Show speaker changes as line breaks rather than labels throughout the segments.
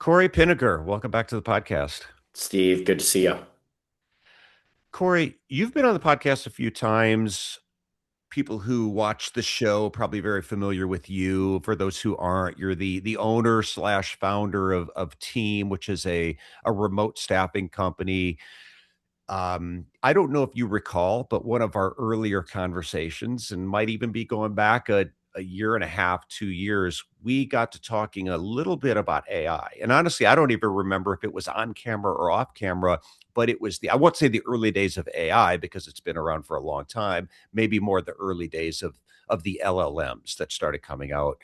Corey Pinegar, welcome back to the podcast.
Steve, good to see you.
Corey, you've been on the podcast a few times. People who watch the show probably very familiar with you. For those who aren't, you're the owner slash founder of Team, which is a remote staffing company. I don't know if you recall, but one of our earlier conversations, and might even be going back a year and a half, 2 years, we got to talking a little bit about AI. And honestly, I don't even remember if it was on camera or off camera, but it was I won't say the early days of AI because it's been around for a long time, maybe more the early days of the LLMs that started coming out.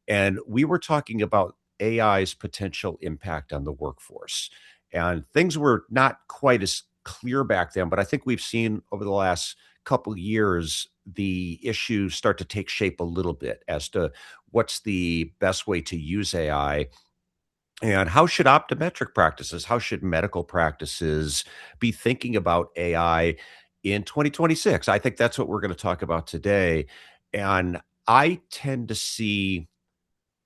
And we were talking about AI's potential impact on the workforce. And things were not quite as clear back then, but I think we've seen over the last couple years the issues start to take shape a little bit as to what's the best way to use AI and how should optometric practices, how should medical practices be thinking about AI in 2026? I think that's what we're going to talk about today. And I tend to see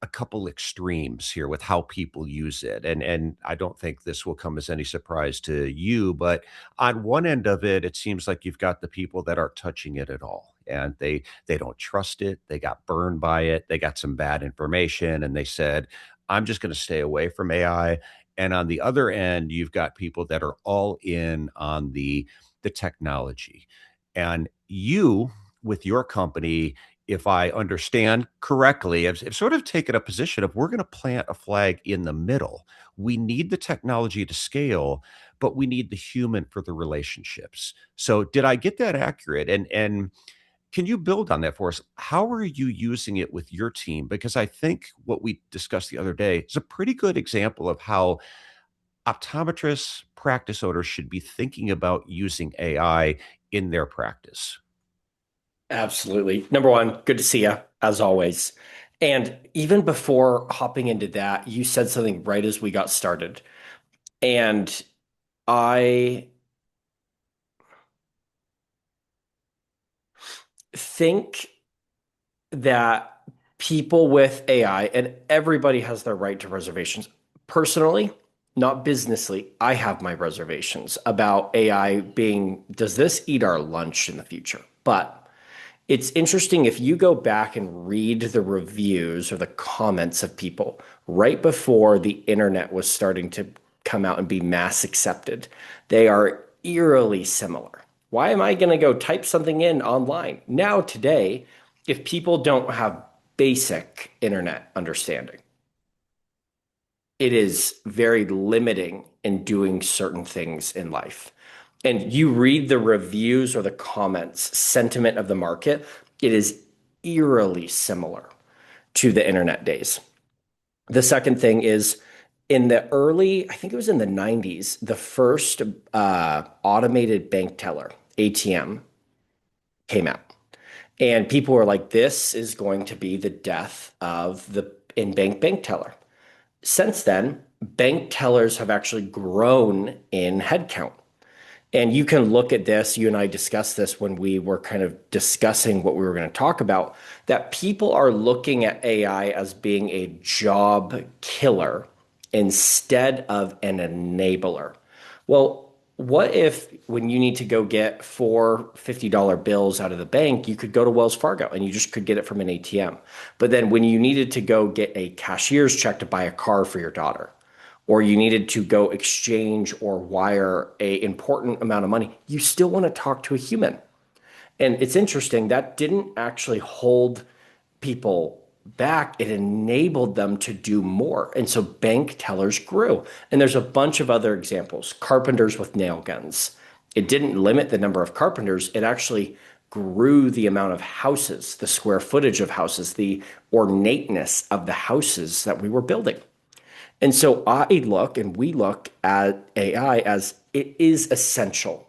a couple extremes here with how people use it. And I don't think this will come as any surprise to you, but on one end of it, it seems like you've got the people that aren't touching it at all. And they don't trust it. They got burned by it. They got some bad information and they said, I'm just going to stay away from AI. And on the other end, you've got people that are all in on the technology. And you with your company, if I understand correctly, have sort of taken a position of we're going to plant a flag in the middle. We need the technology to scale, but we need the human for the relationships. So, did I get that accurate? And can you build on that for us? How are you using it with your team? Because I think what we discussed the other day is a pretty good example of how optometrists, practice owners should be thinking about using AI in their practice.
Absolutely. Number one, good to see you, as always. And even before hopping into that, you said something right as we got started. And I think that people with AI, and everybody has their right to reservations. Personally, not businessly, I have my reservations about AI being, does this eat our lunch in the future? But it's interesting if you go back and read the reviews or the comments of people right before the internet was starting to come out and be mass accepted, they are eerily similar. Why am I going to go type something in online? Now, today, if people don't have basic internet understanding, it is very limiting in doing certain things in life. And you read the reviews or the comments, sentiment of the market, it is eerily similar to the internet days. The second thing is in the early, I think it was in the 90s, the first automated bank teller, ATM, came out. And people were like, this is going to be the death of the in-bank bank teller. Since then, bank tellers have actually grown in headcount. And you can look at this, you and I discussed this when we were kind of discussing what we were going to talk about, that people are looking at AI as being a job killer instead of an enabler. Well, what if when you need to go get four $50 bills out of the bank, you could go to Wells Fargo and you just could get it from an ATM. But then when you needed to go get a cashier's check to buy a car for your daughter, or you needed to go exchange or wire a important amount of money, you still want to talk to a human. And it's interesting that didn't actually hold people back. It enabled them to do more. And so bank tellers grew. And there's a bunch of other examples. Carpenters with nail guns. It didn't limit the number of carpenters. It actually grew the amount of houses, the square footage of houses, the ornateness of the houses that we were building. And so I look and we look at AI as it is essential,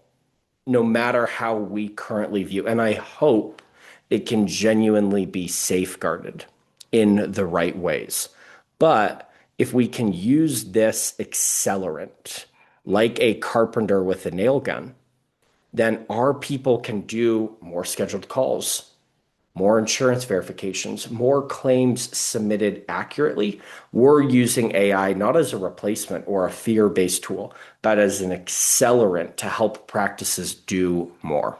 no matter how we currently view. And I hope it can genuinely be safeguarded in the right ways. But if we can use this accelerant like a carpenter with a nail gun, then our people can do more scheduled calls, more insurance verifications, more claims submitted accurately. We're using AI not as a replacement or a fear-based tool, but as an accelerant to help practices do more.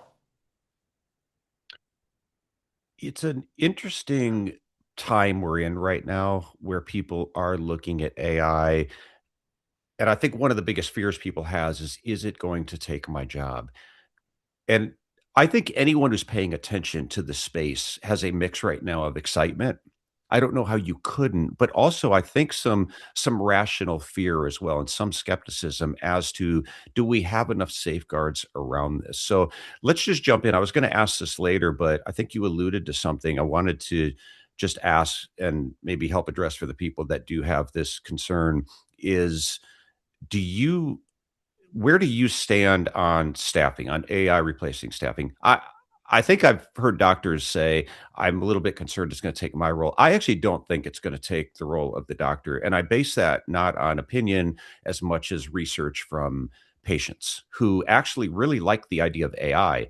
It's an interesting time we're in right now where people are looking at AI. And I think one of the biggest fears people has is it going to take my job? And I think anyone who's paying attention to the space has a mix right now of excitement. I don't know how you couldn't, but also I think some rational fear as well and some skepticism as to do we have enough safeguards around this? So let's just jump in. I was going to ask this later, but I think you alluded to something I wanted to just ask and maybe help address for the people that do have this concern is do you where do you stand on staffing, on AI replacing staffing? I think I've heard doctors say, "I'm a little bit concerned it's gonna take my role." I actually don't think it's gonna take the role of the doctor, and I base that not on opinion as much as research from patients who actually really like the idea of AI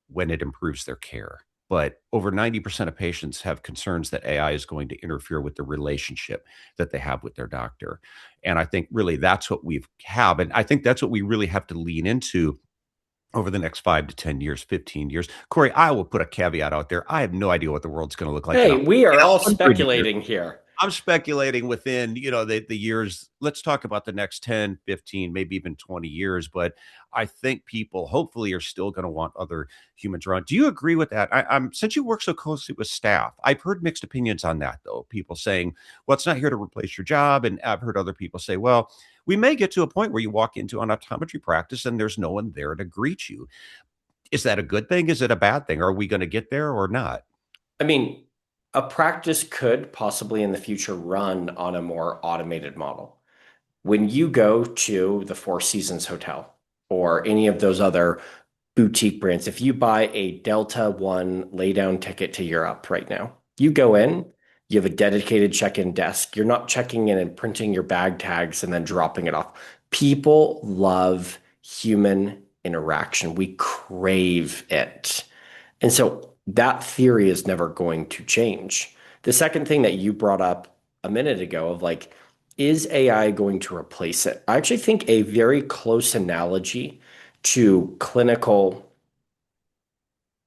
when it improves their care. But over 90% of patients have concerns that AI is going to interfere with the relationship that they have with their doctor. And I think really that's what we have. And I think that's what we really have to lean into over the next 5 to 10 years, 15 years. Corey, I will put a caveat out there. I have no idea what the world's going to look like
Hey, we
in
are all
100 years.
speculating here.
I'm speculating within, the years. Let's talk about the next 10, 15, maybe even 20 years. But I think people hopefully are still going to want other humans around. Do you agree with that? Since you work so closely with staff, I've heard mixed opinions on that, though. People saying, well, it's not here to replace your job. And I've heard other people say, well, we may get to a point where you walk into an optometry practice and there's no one there to greet you. Is that a good thing? Is it a bad thing? Are we going to get there or not?
I mean, a practice could possibly in the future run on a more automated model. When you go to the Four Seasons Hotel or any of those other boutique brands, if you buy a Delta One laydown ticket to Europe right now, you go in, you have a dedicated check-in desk. You're not checking in and printing your bag tags and then dropping it off. People love human interaction. We crave it. And so that theory is never going to change. The second thing that you brought up a minute ago of like, is AI going to replace it? I actually think a very close analogy to clinical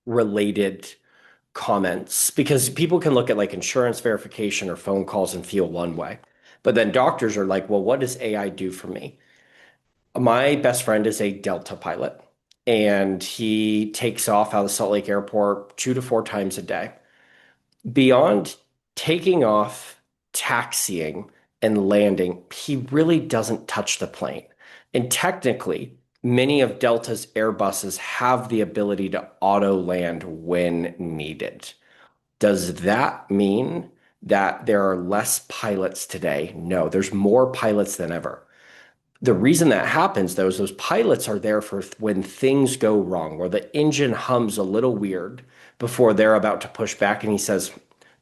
related comments, because people can look at like insurance verification or phone calls and feel one way. But then doctors are like, well, what does AI do for me? My best friend is a Delta pilot, and he takes off out of Salt Lake Airport 2 to 4 times a day. Beyond taking off, taxiing, and landing, he really doesn't touch the plane. And technically, many of Delta's Airbuses have the ability to auto land when needed. Does that mean that there are less pilots today? No, there's more pilots than ever. The reason that happens, though, is those pilots are there for when things go wrong, where the engine hums a little weird before they're about to push back. And he says,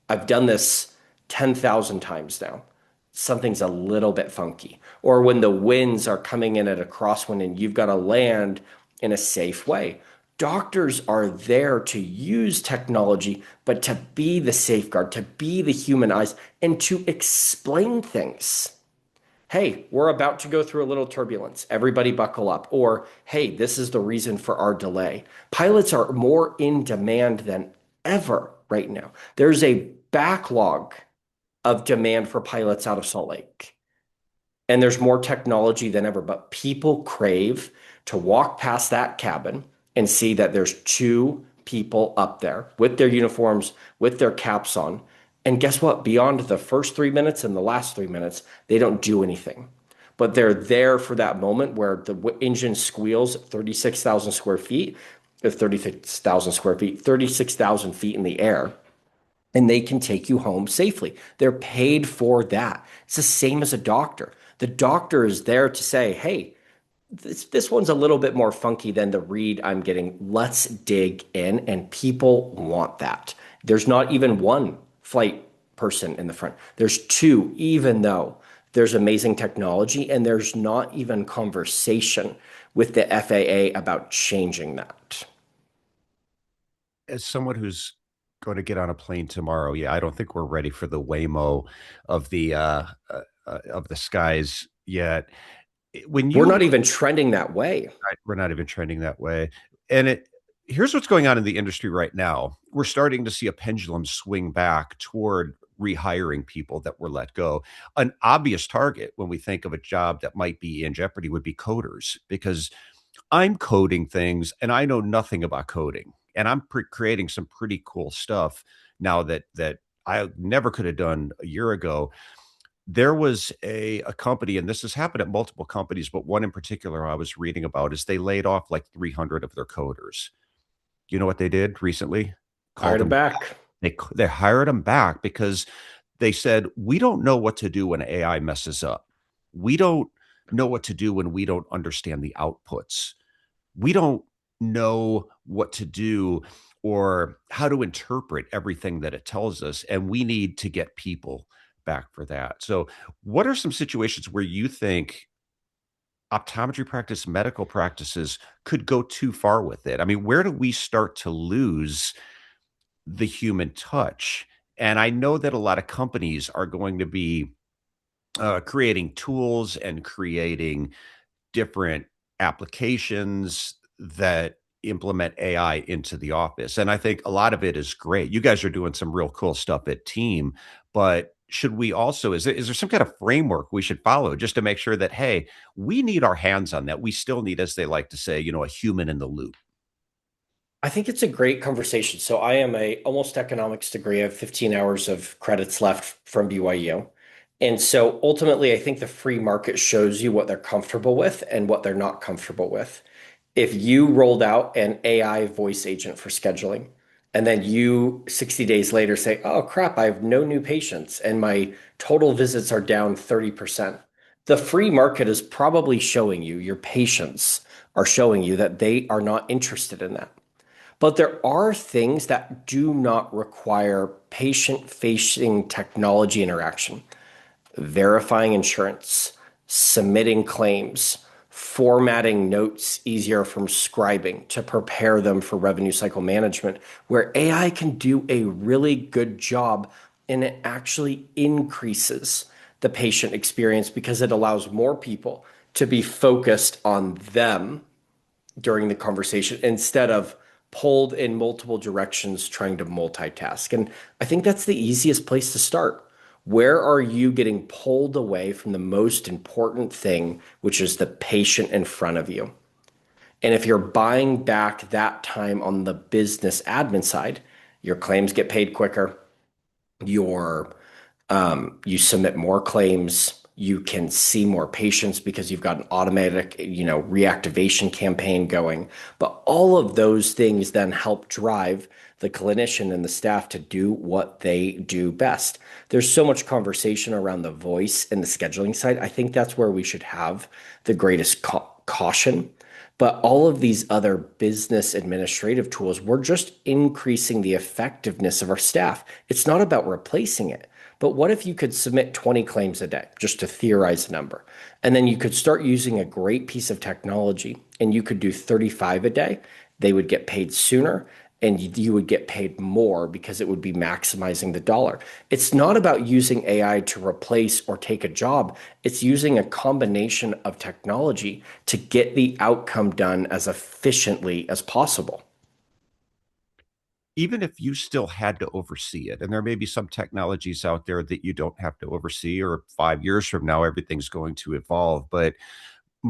I've done this 10,000 times now. Something's a little bit funky. Or when the winds are coming in at a crosswind and you've got to land in a safe way. Doctors are there to use technology, but to be the safeguard, to be the human eyes, and to explain things. Hey, we're about to go through a little turbulence. Everybody buckle up. Or, hey, this is the reason for our delay. Pilots are more in demand than ever right now. There's a backlog of demand for pilots out of Salt Lake. And there's more technology than ever, but people crave to walk past that cabin and see that there's two people up there with their uniforms, with their caps on. And guess what? Beyond the first 3 minutes and the last 3 minutes, they don't do anything. But they're there for that moment where the engine squeals 36,000 square feet, 36,000 square feet, 36,000 feet in the air, and they can take you home safely. They're paid for that. It's the same as a doctor. The doctor is there to say, hey, this one's a little bit more funky than the read I'm getting. Let's dig in. And people want that. There's not even one flight person in the front. There's two, even though there's amazing technology and there's not even conversation with the FAA about changing that.
As someone who's Going to get on a plane tomorrow. Yeah, I don't think we're ready for the Waymo of of the skies yet. When
We're
you
not even trending that way.
Right, we're not even trending that way. And here's what's going on in the industry right now. We're starting to see a pendulum swing back toward rehiring people that were let go. An obvious target when we think of a job that might be in jeopardy would be coders, because I'm coding things and I know nothing about coding. And I'm creating some pretty cool stuff now that I never could have done a year ago. There was a company, and this has happened at multiple companies, but one in particular I was reading about is they laid off like 300 of their coders. You know what they did recently? Called
Hired it
them.
back.
They hired them back because they said, we don't know what to do when AI messes up. We don't know what to do when we don't understand the outputs. We don't know what to do or how to interpret everything that it tells us, and we need to get people back for that. So what are some situations where you think optometry practice, medical practices could go too far with it? I mean, where do we start to lose the human touch? And I know that a lot of companies are going to be creating tools and creating different applications that implement AI into the office. And I think a lot of it is great. You guys are doing some real cool stuff at Team, but should we also, is there some kind of framework we should follow just to make sure that, hey, we need our hands on that. We still need, as they like to say, a human in the loop.
I think it's a great conversation. So I am a almost economics degree. I have 15 hours of credits left from BYU. And so ultimately, I think the free market shows you what they're comfortable with and what they're not comfortable with. If you rolled out an AI voice agent for scheduling, and then you 60 days later say, oh crap, I have no new patients and my total visits are down 30%, the free market is probably showing you, your patients are showing you that they are not interested in that. But there are things that do not require patient-facing technology interaction. Verifying insurance, submitting claims, formatting notes easier from scribing to prepare them for revenue cycle management, where AI can do a really good job and it actually increases the patient experience because it allows more people to be focused on them during the conversation instead of pulled in multiple directions trying to multitask. And I think that's the easiest place to start. Where are you getting pulled away from the most important thing, which is the patient in front of you? And if you're buying back that time on the business admin side, your claims get paid quicker, your you submit more claims, you can see more patients because you've got an automatic, reactivation campaign going. But all of those things then help drive the clinician and the staff to do what they do best. There's so much conversation around the voice and the scheduling side. I think that's where we should have the greatest caution. But all of these other business administrative tools, we're just increasing the effectiveness of our staff. It's not about replacing it. But what if you could submit 20 claims a day, just to theorize a number? And then you could start using a great piece of technology and you could do 35 a day. They would get paid sooner and you would get paid more because it would be maximizing the dollar. It's not about using AI to replace or take a job. It's using a combination of technology to get the outcome done as efficiently as possible.
Even if you still had to oversee it, and there may be some technologies out there that you don't have to oversee, or 5 years from now, everything's going to evolve. But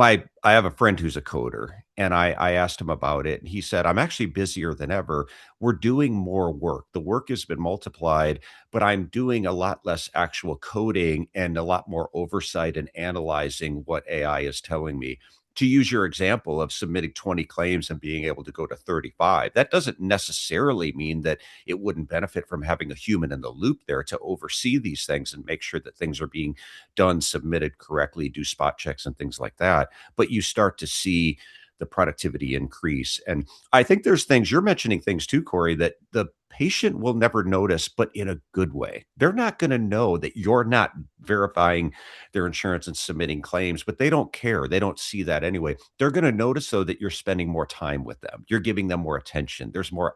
I have a friend who's a coder, and I asked him about it, and he said, I'm actually busier than ever. We're doing more work. The work has been multiplied, but I'm doing a lot less actual coding and a lot more oversight and analyzing what AI is telling me. To use your example of submitting 20 claims and being able to go to 35, that doesn't necessarily mean that it wouldn't benefit from having a human in the loop there to oversee these things and make sure that things are being done, submitted correctly, do spot checks and things like that. But you start to see the productivity increase. And I think there's things you're mentioning, things too, Corey, that the patient will never notice, but in a good way. They're not going to know that you're not verifying their insurance and submitting claims, but they don't care. They don't see that anyway. They're going to notice, though, that you're spending more time with them. You're giving them more attention. There's more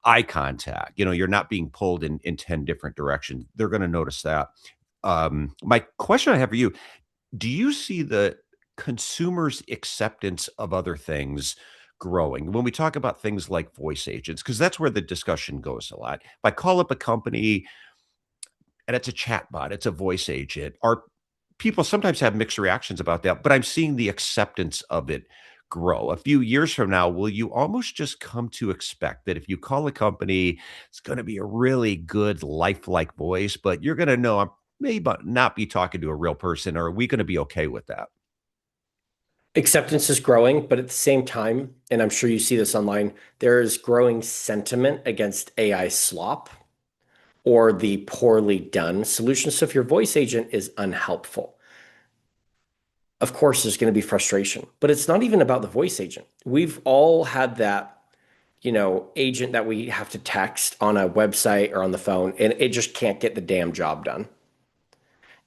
eye contact. You're not being pulled in 10 different directions. They're going to notice that. My question I have for you, do you see the consumers' acceptance of other things growing? When we talk about things like voice agents, because that's where the discussion goes a lot. If I call up a company and it's a chatbot, it's a voice agent, are people sometimes have mixed reactions about that, but I'm seeing the acceptance of it grow. A few years from now, will you almost just come to expect that if you call a company, it's going to be a really good lifelike voice, but you're going to know I'm may not be talking to a real person, or are we going to be okay with that?
Acceptance is growing, but at the same time, and I'm sure you see this online, there is growing sentiment against AI slop or the poorly done solution. So if your voice agent is unhelpful, of course there's going to be frustration, but it's not even about the voice agent. We've all had that, agent that we have to text on a website or on the phone, and it just can't get the damn job done.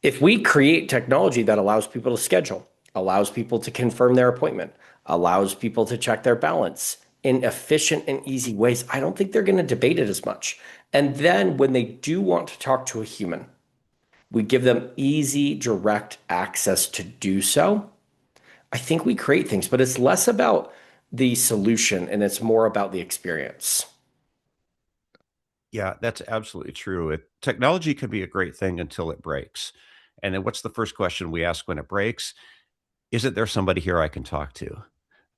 If we create technology that allows people to schedule, allows people to confirm their appointment, allows people to check their balance in efficient and easy ways, I don't think they're going to debate it as much. And then when they do want to talk to a human, we give them easy, direct access to do so. I think we create things, but it's less about the solution and it's more about the experience.
Yeah, that's absolutely true. Technology can be a great thing until it breaks. And then what's the first question we ask when it breaks? Isn't there somebody here I can talk to?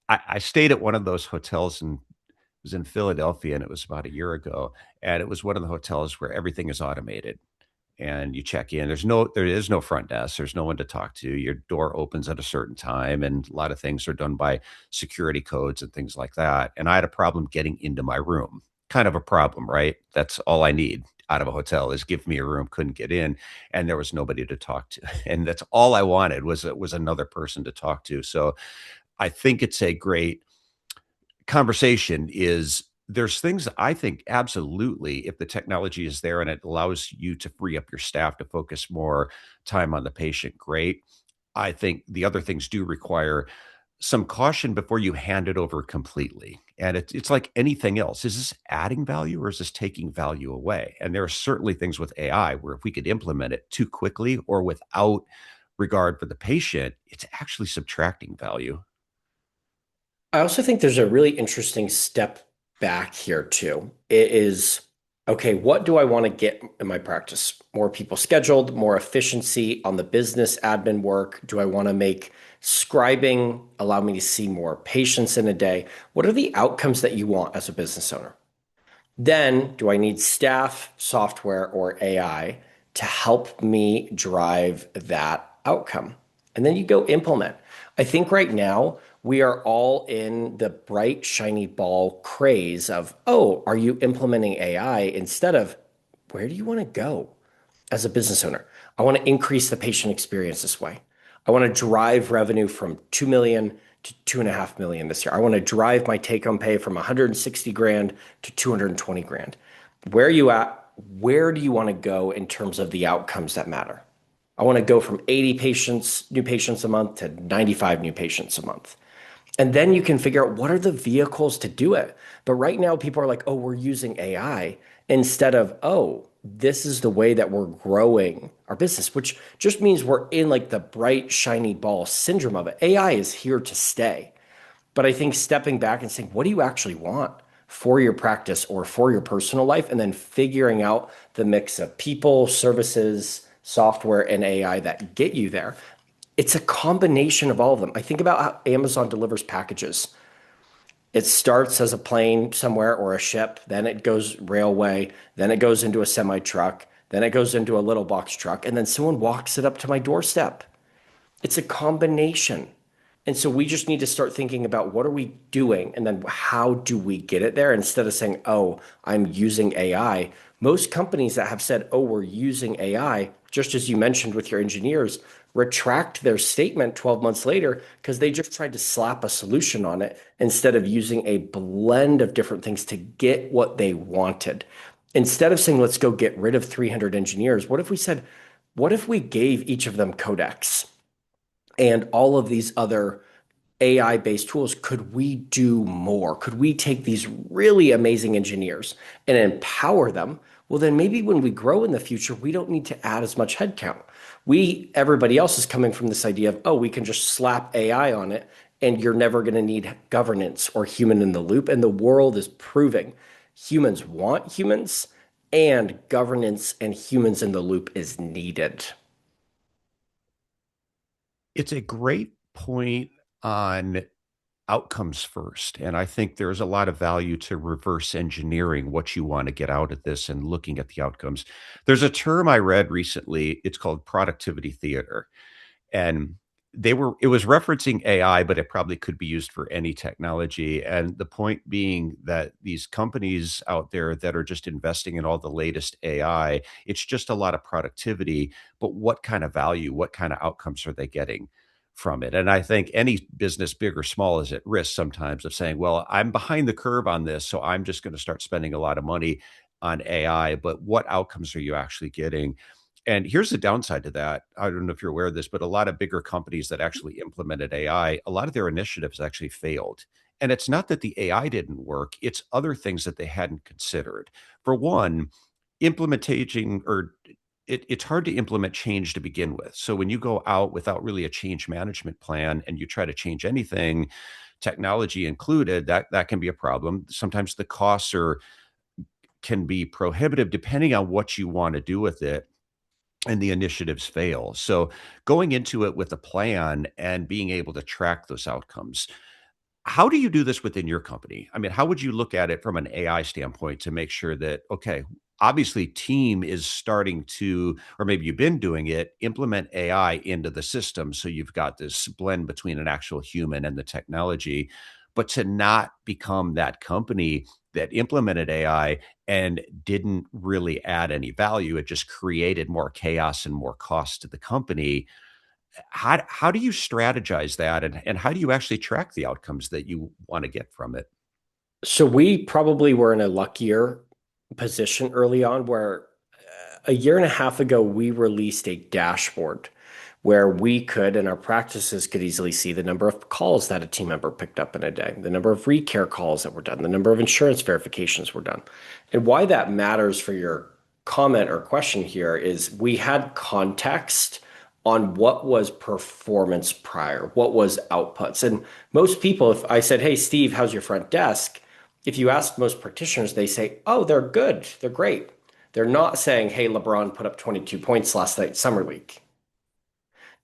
I stayed at one of those hotels and was in Philadelphia, and it was about a year ago. And it was one of the hotels where everything is automated. And you check in. There is no front desk. There's no one to talk to. Your door opens at a certain time, and a lot of things are done by security codes and things like that. And I had a problem getting into my room. Kind of a problem, right? That's all I need out of a hotel is give me a room. Couldn't get in, and there was nobody to talk to. And that's all I wanted was another person to talk to. So I think it's a great conversation is there's things that I think absolutely, if the technology is there and it allows you to free up your staff to focus more time on the patient, great. I think the other things do require some caution before you hand it over completely. And it's like anything else. Is this adding value or is this taking value away? And there are certainly things with AI where if we could implement it too quickly or without regard for the patient, it's actually subtracting value.
I also think there's a really interesting step back here too. It is, okay, what do I want to get in my practice? More people scheduled, more efficiency on the business admin work. Do I want to make scribing allow me to see more patients in a day? What are the outcomes that you want as a business owner? Then, do I need staff, software, or AI to help me drive that outcome? And then you go implement. I think right now we are all in the bright, shiny ball craze of, oh, are you implementing AI instead of where do you want to go as a business owner? I want to increase the patient experience this way. I want to drive revenue from 2 million to 2.5 million this year. I want to drive my take home pay from 160 grand to 220 grand. Where are you at? Where do you want to go in terms of the outcomes that matter? I want to go from 80 patients, new patients a month to 95 new patients a month. And then you can figure out what are the vehicles to do it. But right now, people are like, oh, we're using AI instead of, oh, this is the way that we're growing our business, which just means we're in like the bright, shiny ball syndrome of it. AI is here to stay. But I think stepping back and saying, what do you actually want for your practice or for your personal life? And then figuring out the mix of people, services, software, and AI that get you there. It's a combination of all of them. I think about how Amazon delivers packages. It starts as a plane somewhere or a ship, then it goes railway, then it goes into a semi truck, then it goes into a little box truck, and then someone walks it up to my doorstep. It's a combination. And so we just need to start thinking about what are we doing and then how do we get it there instead of saying, oh, I'm using AI. Most companies that have said, oh, we're using AI, just as you mentioned with your engineers, retract their statement 12 months later because they just tried to slap a solution on it instead of using a blend of different things to get what they wanted. Instead of saying, let's go get rid of 300 engineers, what if we said, what if we gave each of them codecs and all of these other AI-based tools, could we do more? Could we take these really amazing engineers and empower them? Well, then maybe when we grow in the future, we don't need to add as much headcount. Everybody else is coming from this idea of, oh, we can just slap AI on it and you're never going to need governance or human in the loop. And the world is proving humans want humans, and governance and humans in the loop is needed.
It's a great point on outcomes first. And I think there's a lot of value to reverse engineering what you want to get out of this and looking at the outcomes. There's a term I read recently, it's called productivity theater. And it was referencing AI, but it probably could be used for any technology. And the point being that these companies out there that are just investing in all the latest AI, it's just a lot of productivity, but what kind of value, what kind of outcomes are they getting from it? And I think any business, big or small, is at risk sometimes of saying, well, I'm behind the curve on this, so I'm just going to start spending a lot of money on AI, but what outcomes are you actually getting? And here's the downside to that. I don't know if you're aware of this, but a lot of bigger companies that actually implemented AI, a lot of their initiatives actually failed. And it's not that the AI didn't work, it's other things that they hadn't considered. For one, implementing or it's hard to implement change to begin with. So when you go out without really a change management plan and you try to change anything, technology included, that can be a problem. Sometimes the costs are can be prohibitive depending on what you want to do with it and the initiatives fail. So going into it with a plan and being able to track those outcomes. How do you do this within your company? I mean, how would you look at it from an AI standpoint to make sure that, okay, obviously team is starting to, or maybe you've been doing it, implement AI into the system. So you've got this blend between an actual human and the technology, but to not become that company that implemented AI and didn't really add any value. It just created more chaos and more cost to the company. How do you strategize that, and how do you actually track the outcomes that you wanna get from it?
So we probably were in a luckier position early on where a year and a half ago, we released a dashboard where we could, and our practices could easily see the number of calls that a team member picked up in a day, the number of recare calls that were done, the number of insurance verifications were done. And why that matters for your comment or question here is we had context on what was performance prior, what was outputs. And most people, if I said, hey, Steve, how's your front desk? If you ask most practitioners, they say, oh, they're good, they're great. They're not saying, hey, LeBron put up 22 points last night, summer league.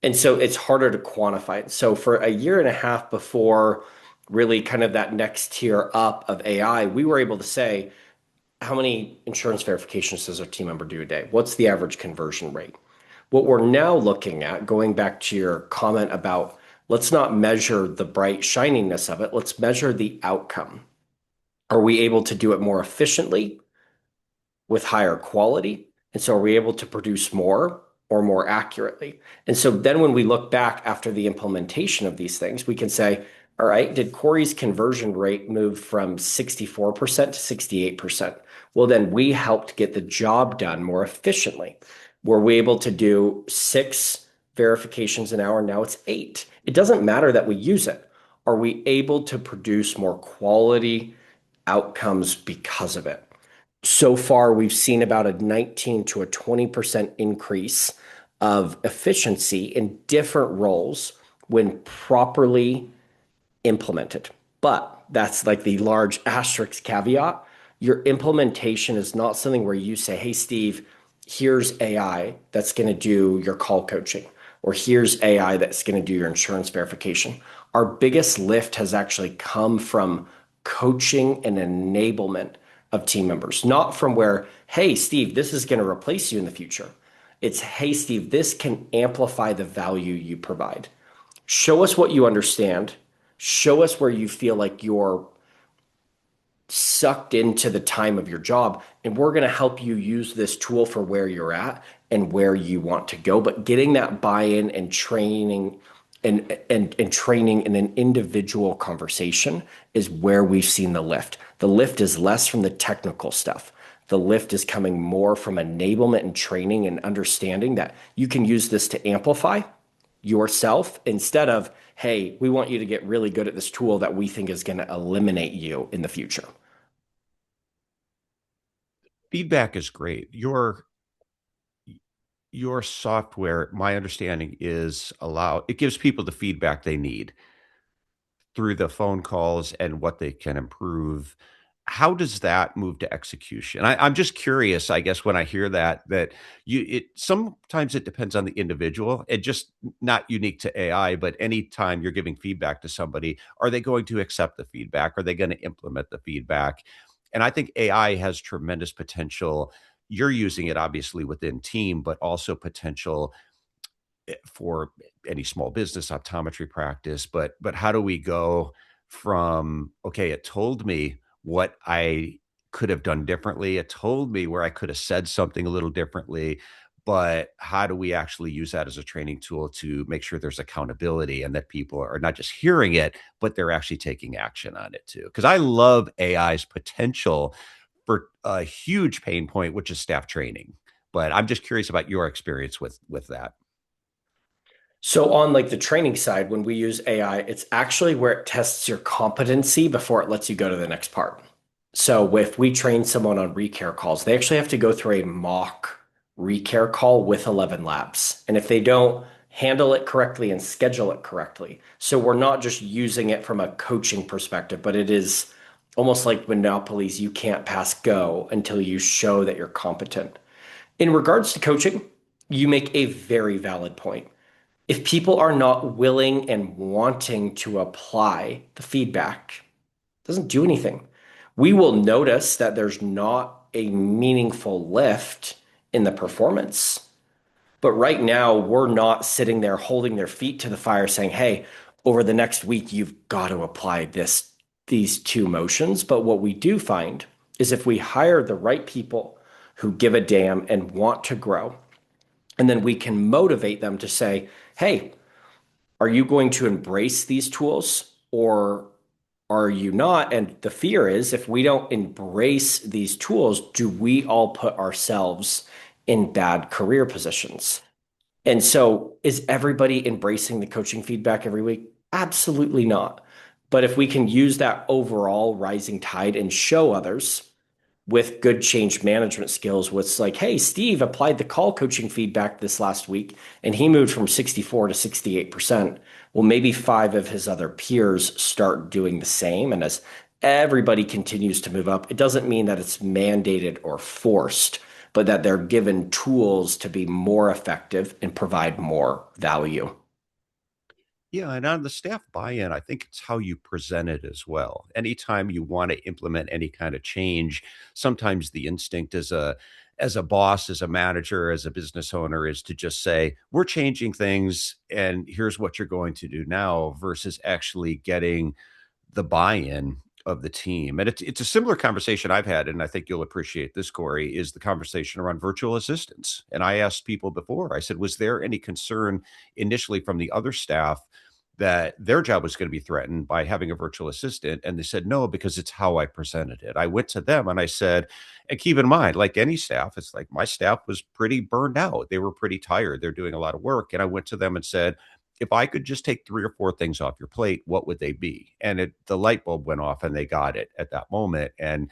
And so it's harder to quantify it. So for a year and a half before really kind of that next tier up of AI, we were able to say, how many insurance verifications does our team member do a day? What's the average conversion rate? What we're now looking at, going back to your comment about let's not measure the bright shininess of it, let's measure the outcome. Are we able to do it more efficiently with higher quality? And so are we able to produce more or more accurately? And so then when we look back after the implementation of these things, we can say, all right, did Corey's conversion rate move from 64% to 68%? Well, then we helped get the job done more efficiently. Were we able to do 6 verifications an hour? Now it's 8. It doesn't matter that we use it. Are we able to produce more quality outcomes because of it? So far, we've seen about a 19 to a 20% increase of efficiency in different roles when properly implemented. But that's like the large asterisk caveat. Your implementation is not something where you say, hey, Steve, here's AI that's going to do your call coaching, or here's AI that's going to do your insurance verification. Our biggest lift has actually come from coaching and enablement of team members, not from where, hey, Steve, this is going to replace you in the future. It's, hey, Steve, this can amplify the value you provide. Show us what you understand. Show us where you feel like you're sucked into the time of your job, and we're going to help you use this tool for where you're at and where you want to go. But getting that buy-in and training and training in an individual conversation is where we've seen the lift. The lift is less from the technical stuff. The lift is coming more from enablement and training and understanding that you can use this to amplify yourself instead of, hey, we want you to get really good at this tool that we think is going to eliminate you in the future.
Feedback is great. Your software, my understanding is it gives people the feedback they need through the phone calls and what they can improve. How does that move to execution? I'm just curious, I guess, when I hear that it sometimes it depends on the individual. It just not unique to AI, but anytime you're giving feedback to somebody, are they going to accept the feedback? Are they going to implement the feedback? And I think AI has tremendous potential. You're using it obviously within team, but also potential for any small business optometry practice. But how do we go from, okay, it told me what I could have done differently, it told me where I could have said something a little differently, but how do we actually use that as a training tool to make sure there's accountability and that people are not just hearing it, but they're actually taking action on it too? Because I love AI's potential for a huge pain point, which is staff training. But I'm just curious about your experience with that.
So on like the training side, when we use AI, it's actually where it tests your competency before it lets you go to the next part. So if we train someone on recare calls, they actually have to go through a mock recare call with 11 labs. And if they don't handle it correctly and schedule it correctly, so we're not just using it from a coaching perspective, but it is almost like monopolies. You can't pass go until you show that you're competent. In regards to coaching, you make a very valid point. If people are not willing and wanting to apply the feedback, it doesn't do anything. We will notice that there's not a meaningful lift in the performance. But right now, we're not sitting there holding their feet to the fire saying, hey, over the next week, you've got to apply these two motions. But what we do find is if we hire the right people who give a damn and want to grow, and then we can motivate them to say, hey, are you going to embrace these tools or are you not? And the fear is if we don't embrace these tools, do we all put ourselves in bad career positions? And so is everybody embracing the coaching feedback every week? Absolutely not. But if we can use that overall rising tide and show others with good change management skills, what's like, hey, Steve applied the call coaching feedback this last week and he moved from 64 to 68%. Well, maybe five of his other peers start doing the same. And as everybody continues to move up, it doesn't mean that it's mandated or forced, but that they're given tools to be more effective and provide more value.
Yeah, and on the staff buy-in, I think it's how you present it as well. Anytime you want to implement any kind of change, sometimes the instinct as a boss, as a manager, as a business owner is to just say, "We're changing things and here's what you're going to do now," versus actually getting the buy-in of the team. And it's a similar conversation I've had, and I think you'll appreciate this, Corey, is the conversation around virtual assistants. And I asked people before, I said, was there any concern initially from the other staff that their job was going to be threatened by having a virtual assistant? And they said, no, because it's how I presented it. I went to them and I said, and keep in mind, like any staff, it's like my staff was pretty burned out. They were pretty tired. They're doing a lot of work. And I went to them and said, if I could just take three or four things off your plate, what would they be? And the light bulb went off and they got it at that moment. And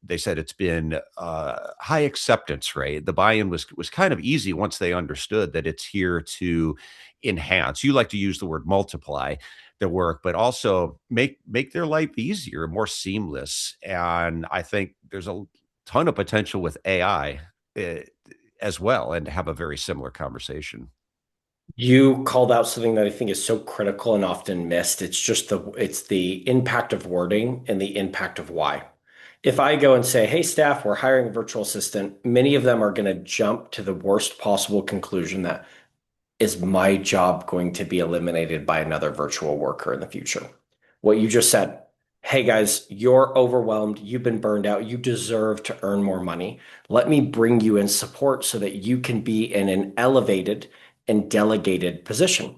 they said it's been high acceptance rate. The buy-in was kind of easy once they understood that it's here to enhance. You like to use the word multiply the work, but also make their life easier, more seamless. And I think there's a ton of potential with AI uh, as well, and to have a very similar conversation.
You called out something that I think is so critical and often missed. It's the impact of wording and the impact of why. If I go and say, "Hey staff, we're hiring a virtual assistant," many of them are going to jump to the worst possible conclusion that is my job going to be eliminated by another virtual worker in the future. What you just said, hey guys, you're overwhelmed, you've been burned out, you deserve to earn more money. Let me bring you in support so that you can be in an elevated and delegated position.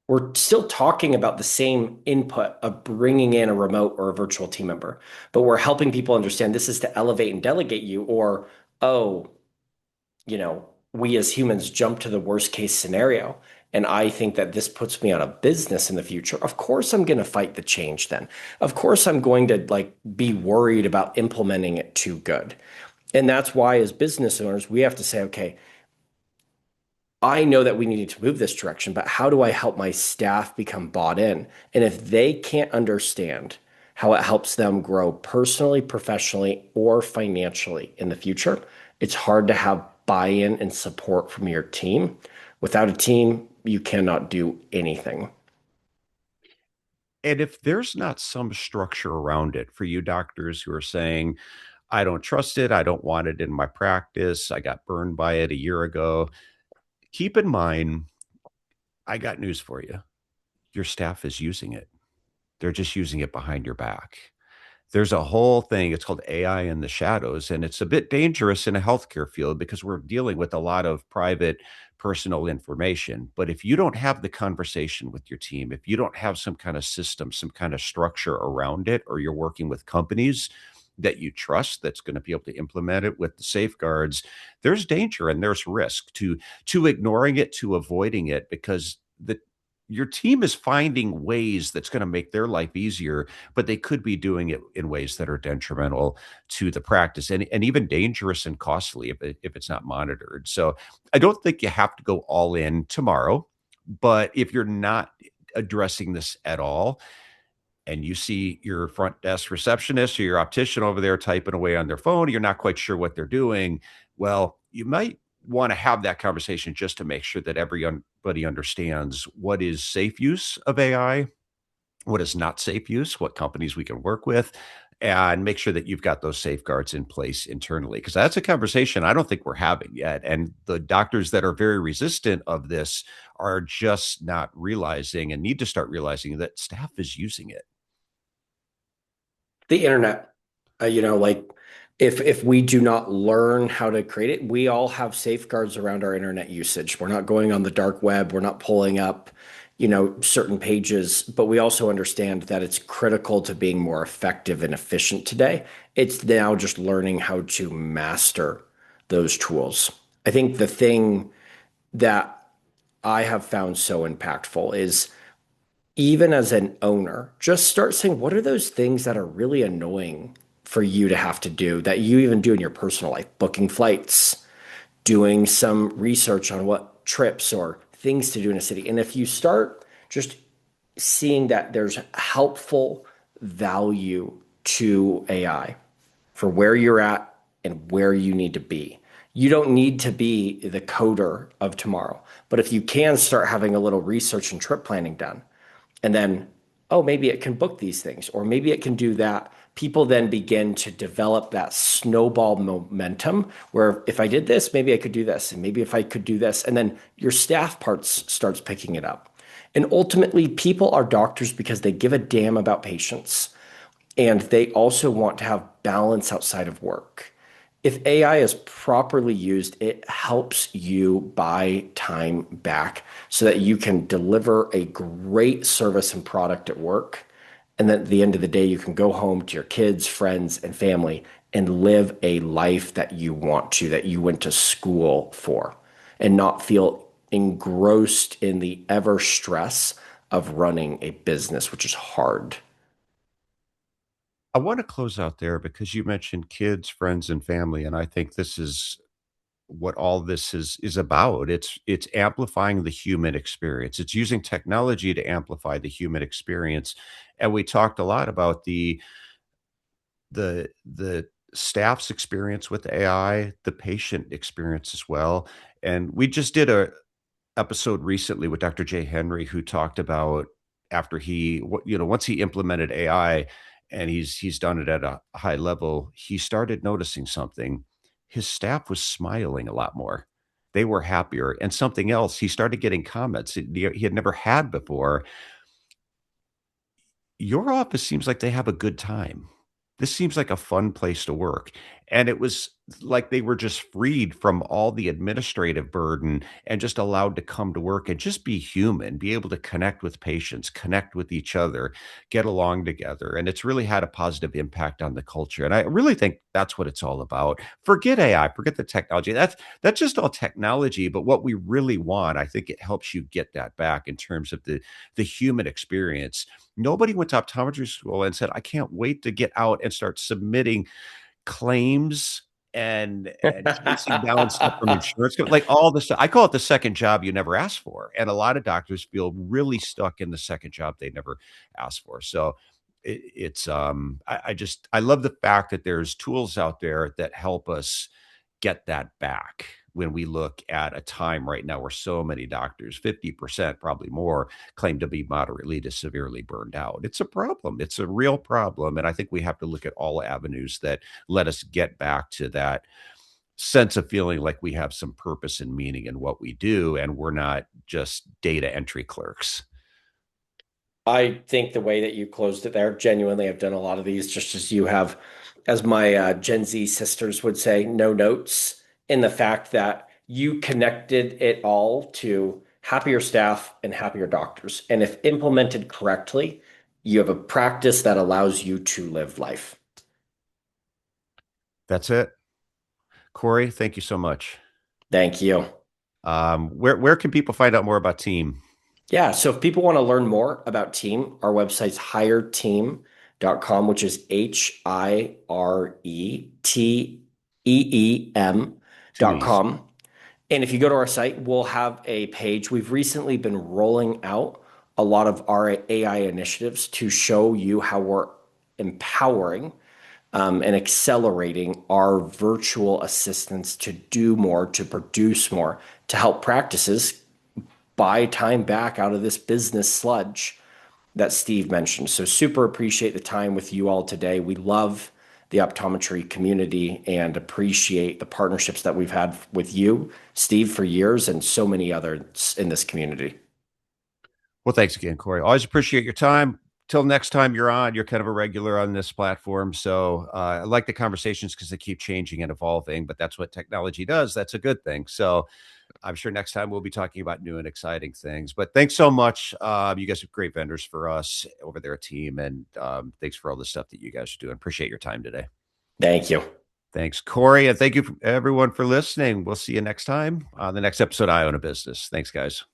We're still talking about the same input of bringing in a remote or a virtual team member, but we're helping people understand this is to elevate and delegate you, or, oh, we as humans jump to the worst case scenario. and I think that this puts me out of business in the future, of course I'm going to fight the change then. Of course I'm going to like be worried about implementing it too good. And that's why as business owners, we have to say, okay, I know that we need to move this direction, but how do I help my staff become bought in? And if they can't understand how it helps them grow personally, professionally, or financially in the future, it's hard to have buy-in and support from your team. Without a team, you cannot do anything.
And if there's not some structure around it for you doctors who are saying, I don't trust it, I don't want it in my practice, I got burned by it a year ago, keep in mind, I got news for you. Your staff is using it. They're just using it behind your back. There's a whole thing, it's called AI in the shadows, and it's a bit dangerous in a healthcare field because we're dealing with a lot of private personal information. But if you don't have the conversation with your team, if you don't have some kind of system, some kind of structure around it, or you're working with companies that you trust that's going to be able to implement it with the safeguards, there's danger and there's risk to ignoring it, to avoiding it, because the your team is finding ways that's going to make their life easier, but they could be doing it in ways that are detrimental to the practice and even dangerous and costly if it's not monitored. So I don't think you have to go all in tomorrow, but if you're not addressing this at all, and you see your front desk receptionist or your optician over there typing away on their phone, you're not quite sure what they're doing. Well, you might want to have that conversation just to make sure that everybody understands what is safe use of AI, what is not safe use, what companies we can work with, and make sure that you've got those safeguards in place internally. Because that's a conversation I don't think we're having yet. And the doctors that are very resistant of this are just not realizing and need to start realizing that staff is using it.
The internet, like if we do not learn how to create it, we all have safeguards around our internet usage. We're not going on the dark web, we're not pulling up, certain pages, but we also understand that it's critical to being more effective and efficient today. It's now just learning how to master those tools. I think the thing that I have found so impactful is even as an owner, just start saying, what are those things that are really annoying for you to have to do that you even do in your personal life? Booking flights, doing some research on what trips or things to do in a city. And if you start just seeing that there's helpful value to AI for where you're at and where you need to be. You don't need to be the coder of tomorrow, but if you can start having a little research and trip planning done, and then, oh, maybe it can book these things, or maybe it can do that. People then begin to develop that snowball momentum where if I did this, maybe I could do this, and maybe if I could do this, and then your staff parts starts picking it up. And ultimately, people are doctors because they give a damn about patients and they also want to have balance outside of work. If AI is properly used, it helps you buy time back so that you can deliver a great service and product at work. And then at the end of the day, you can go home to your kids, friends, and family and live a life that you want to, that you went to school for, and not feel engrossed in the ever stress of running a business, which is hard.
I want to close out there because you mentioned kids, friends, and family, and I think this is what all this is about. It's amplifying the human experience. It's using technology to amplify the human experience. And we talked a lot about the staff's experience with AI, the patient experience as well. And we just did a episode recently with Dr. Jay Henry who talked about after once he implemented AI and he's done it at a high level, he started noticing something. His staff was smiling a lot more. They were happier. And something else, he started getting comments he had never had before. Your office seems like they have a good time. This seems like a fun place to work. And it was like they were just freed from all the administrative burden and just allowed to come to work and just be human, be able to connect with patients, connect with each other, get along together. And it's really had a positive impact on the culture. And I really think that's what it's all about. Forget AI, forget the technology. That's just all technology. But what we really want, I think it helps you get that back in terms of the human experience. Nobody went to optometry school and said, I can't wait to get out and start submitting claims and chasing down stuff from insurance like all this stuff. I call it the second job you never asked for, and a lot of doctors feel really stuck in the second job they never asked for. So I love the fact that there's tools out there that help us get that back when we look at a time right now where so many doctors, 50%, probably more, claim to be moderately to severely burned out. It's a problem. It's a real problem. And I think we have to look at all avenues that let us get back to that sense of feeling like we have some purpose and meaning in what we do and we're not just data entry clerks.
I think the way that you closed it there, genuinely, I've done a lot of these just as you have, as my Gen Z sisters would say, no notes, in the fact that you connected it all to happier staff and happier doctors. And if implemented correctly, you have a practice that allows you to live life.
That's it. Corey, thank you so much.
Thank you.
Where can people find out more about Team?
Yeah, so if people want to learn more about Team, our website's hireteam.com, which is
Two E's.
HIRETEEM.com. And if you go to our site, we'll have a page. We've recently been rolling out a lot of our AI initiatives to show you how we're empowering and accelerating our virtual assistants to do more, to produce more, to help practices buy time back out of this business sludge that Steve mentioned. So super appreciate the time with you all today. We love the optometry community and appreciate the partnerships that we've had with you, Steve, for years and so many others in this community.
Well, thanks again, Corey. Always appreciate your time. Till next time you're on, you're kind of a regular on this platform. So I like the conversations because they keep changing and evolving, but that's what technology does. That's a good thing. So I'm sure next time we'll be talking about new and exciting things. But thanks so much. You guys are great vendors for us over there at Team. And thanks for all the stuff that you guys are doing. Appreciate your time today.
Thank you.
Thanks, Corey. And thank you everyone for listening. We'll see you next time on the next episode of I Own a Business. Thanks, guys.